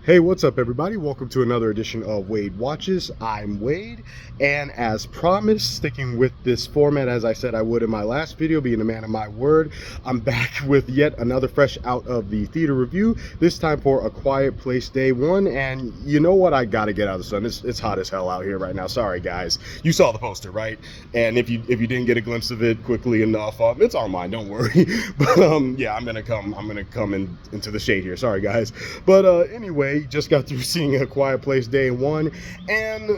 Hey, what's up, everybody? Welcome to another edition of Wade Watches. I'm Wade, and as promised, sticking with this format as I said I would in my last video, being a man of my word, I'm back with yet another fresh out of the theater review, this time for A Quiet Place Day 1, and you know what? I gotta get out of the sun. It's hot as hell out here right now. Sorry, guys. You saw the poster, right? And if you didn't get a glimpse of it quickly enough, it's online, don't worry. But yeah, I'm gonna come into the shade here. Sorry, guys. But anyway, just got through seeing A Quiet Place Day 1, and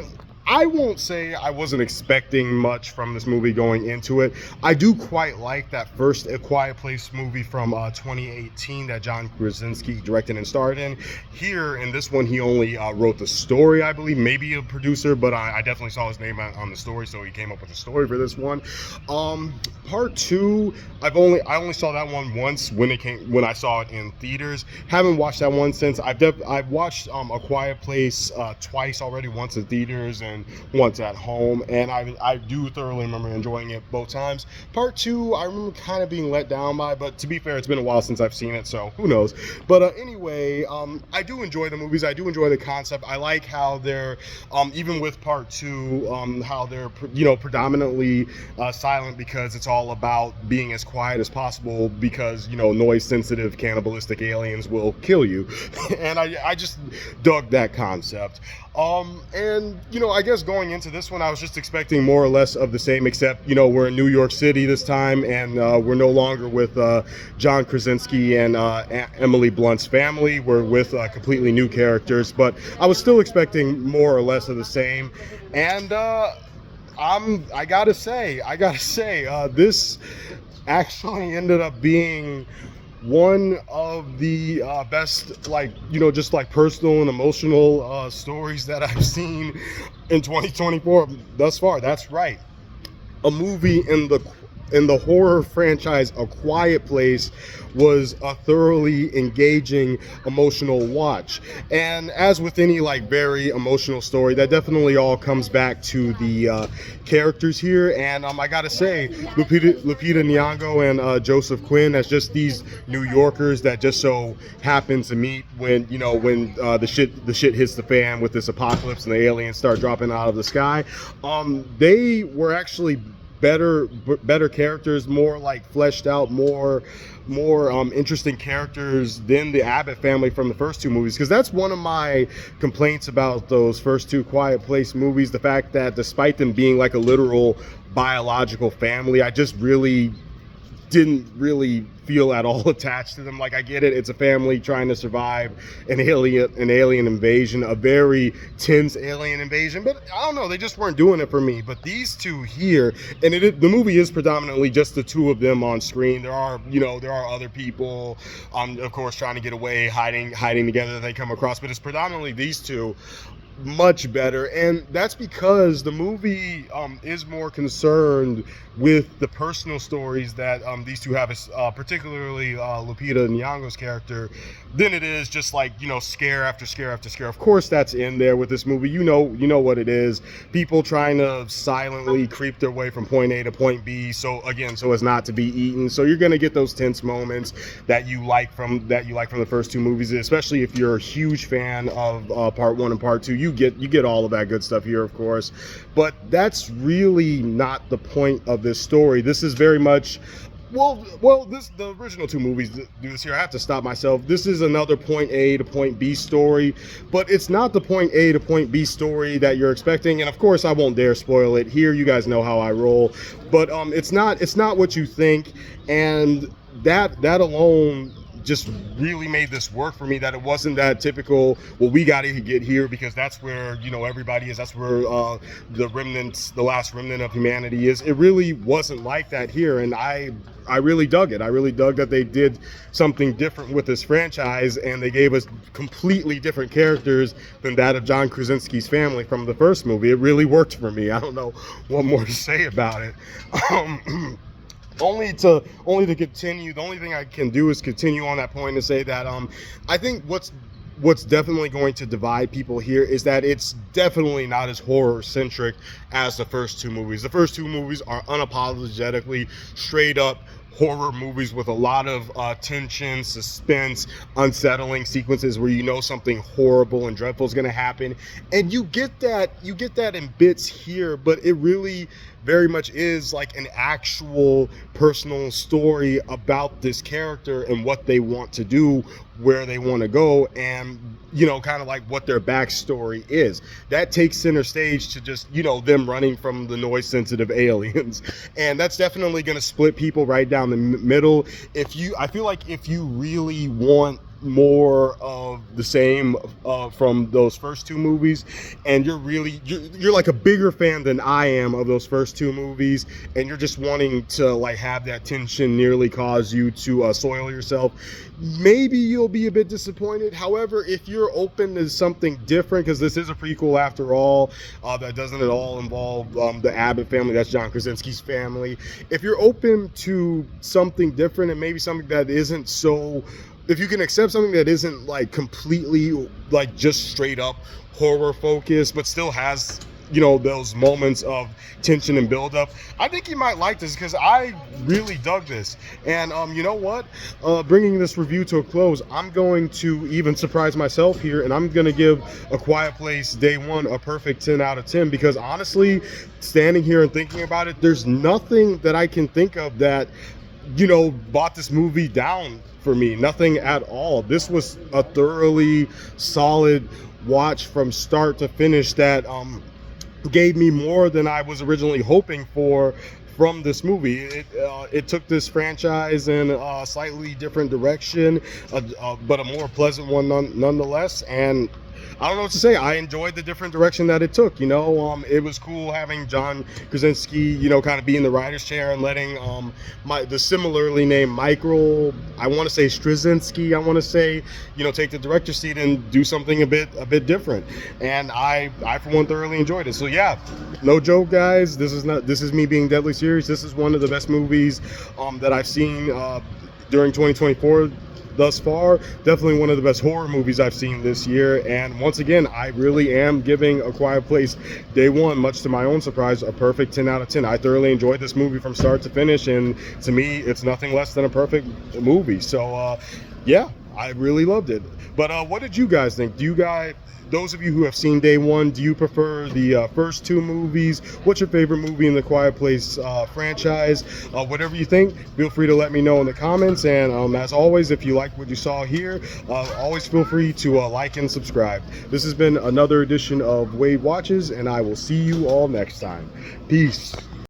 I won't say I wasn't expecting much from this movie going into it. I do quite like that first A Quiet Place movie from 2018 that John Krasinski directed and starred in. Here, in this one, he only wrote the story, I believe, maybe a producer, but I definitely saw his name on the story, so he came up with a story for this one. Part 2, I only saw that one once when I saw it in theaters. Haven't watched that one since. I've watched A Quiet Place twice already, once in theaters and once at home, and I do thoroughly remember enjoying it both times. Part 2, I remember kind of being let down by, but to be fair, it's been a while since I've seen it, so who knows. But anyway, I do enjoy the movies. I do enjoy the concept. I like how they're even with Part 2, how they're predominantly silent, because it's all about being as quiet as possible, because noise sensitive cannibalistic aliens will kill you. And I just dug that concept. And I guess going into this one, I was just expecting more or less of the same, except we're in New York City this time, and we're no longer with John Krasinski and Emily Blunt's family. We're with completely new characters, but I was still expecting more or less of the same. And I gotta say, this actually ended up being one of the best, just personal and emotional stories that I've seen in 2024 thus far. That's right. A movie in the horror franchise A Quiet Place was a thoroughly engaging, emotional watch. And as with any very emotional story, that definitely all comes back to the characters here. And I gotta say, Lupita Nyong'o and Joseph Quinn as just these New Yorkers that just so happen to meet when the shit hits the fan with this apocalypse and the aliens start dropping out of the sky. They were actually better characters, more fleshed out, more interesting characters than the Abbott family from the first two movies, because that's one of my complaints about those first two Quiet Place movies, the fact that despite them being like a literal biological family, I just didn't really feel at all attached to them. I get it, it's a family trying to survive an alien invasion, a very tense alien invasion, but I don't know, they just weren't doing it for me. But these two here, and the movie is predominantly just the two of them on screen. There are other people, of course, trying to get away, hiding together that they come across, but it's predominantly these two. Much better, and that's because the movie is more concerned with the personal stories that these two have, particularly Lupita Nyong'o's character, than it is just scare after scare after scare. Of course, that's in there with this movie. You know what it is. People trying to silently creep their way from point A to point B, so as not to be eaten. So you're gonna get those tense moments that you like from the first two movies, especially if you're a huge fan of Part 1 and Part 2. You get all of that good stuff here, of course, but that's really not the point of this story. This is very much the original two movies do this here. I have to stop myself. This is another point A to point B story, but it's not the point A to point B story that you're expecting. And of course, I won't dare spoil it here. You guys know how I roll, but it's not what you think, and that alone just really made this work for me, that it wasn't that typical, well, we got to get here because that's where everybody is, that's where the last remnant of humanity is. It really wasn't like that here, and I really dug it. I really dug that they did something different with this franchise, and they gave us completely different characters than that of John Krasinski's family from the first movie. It really worked for me. I don't know what more to say about it. Only to continue. The only thing I can do is continue on that point and say that I think what's definitely going to divide people here is that it's definitely not as horror centric as the first two movies. The first two movies are unapologetically straight up horror movies with a lot of tension, suspense, unsettling sequences where you know something horrible and dreadful is going to happen, and you get that in bits here, but it really very much is like an actual personal story about this character and what they want to do, where they want to go, and kind of like what their backstory is. That takes center stage to just them running from the noise sensitive aliens, and that's definitely going to split people right down the middle. I feel like if you really want more of the same from those first two movies, and you're like a bigger fan than I am of those first two movies, and you're just wanting to like have that tension nearly cause you to soil yourself, maybe you'll be a bit disappointed. However, if you're open to something different, because this is a prequel after all, that doesn't at all involve the Abbott family, that's John Krasinski's family. If you're open to something different, and maybe something that isn't so, if you can accept something that isn't like completely like just straight up horror focused, but still has those moments of tension and build up, I think you might like this, because I really dug this. And you know what, bringing this review to a close, I'm going to even surprise myself here, and I'm gonna give A Quiet Place Day One a perfect 10 out of 10, because honestly, standing here and thinking about it, there's nothing that I can think of that brought this movie down for me. Nothing at all. This was a thoroughly solid watch from start to finish that gave me more than I was originally hoping for from this movie. It took this franchise in a slightly different direction, but a more pleasant one nonetheless. And I don't know what to say. I enjoyed the different direction that it took. It was cool having John Krasinski, kind of be in the writer's chair and letting the similarly named Michael, I want to say Straczynski, take the director's seat and do something a bit different. And I for one thoroughly enjoyed it. So yeah, no joke, guys. This is me being deadly serious. This is one of the best movies that I've seen during 2024. Thus far, definitely one of the best horror movies I've seen this year. And once again, I really am giving A Quiet Place Day One, much to my own surprise, a perfect 10 out of 10. I thoroughly enjoyed this movie from start to finish, and to me, it's nothing less than a perfect movie. So yeah, I really loved it. But what did you guys think? Those of you who have seen Day One, do you prefer the first two movies? What's your favorite movie in the Quiet Place franchise? Whatever you think, feel free to let me know in the comments. And as always, if you like what you saw here, always feel free to like and subscribe. This has been another edition of Wade Watches, and I will see you all next time. Peace.